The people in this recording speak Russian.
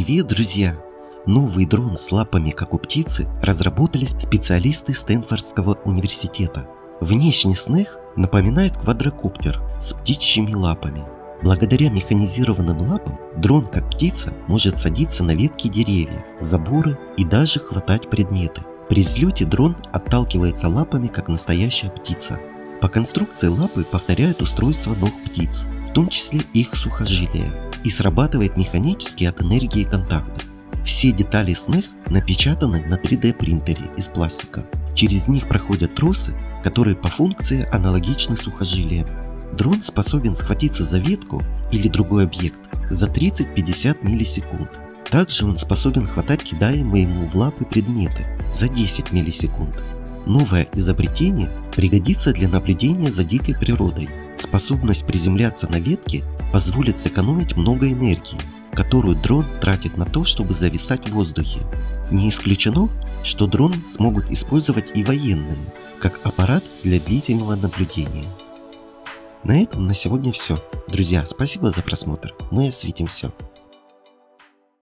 Привет, друзья! Новый дрон с лапами, как у птицы, разработали специалисты Стэнфордского университета. Внешне снег напоминает квадрокоптер с птичьими лапами. Благодаря механизированным лапам дрон, как птица, может садиться на ветки деревьев, заборы и даже хватать предметы. При взлете дрон отталкивается лапами, как настоящая птица. По конструкции лапы повторяют устройство ног птиц, в том числе их сухожилия, и срабатывает механически от энергии контакта. Все детали снег напечатаны на 3D принтере из пластика. Через них проходят тросы, которые по функции аналогичны сухожилиям. Дрон способен схватиться за ветку или другой объект за 30-50 миллисекунд. Также он способен хватать кидаемые ему в лапы предметы за 10 миллисекунд. Новое изобретение пригодится для наблюдения за дикой природой. Способность приземляться на ветке позволит сэкономить много энергии, которую дрон тратит на то, чтобы зависать в воздухе. Не исключено, что дрон смогут использовать и военные, как аппарат для длительного наблюдения. На этом на сегодня все. Друзья, спасибо за просмотр. Мы осветим все.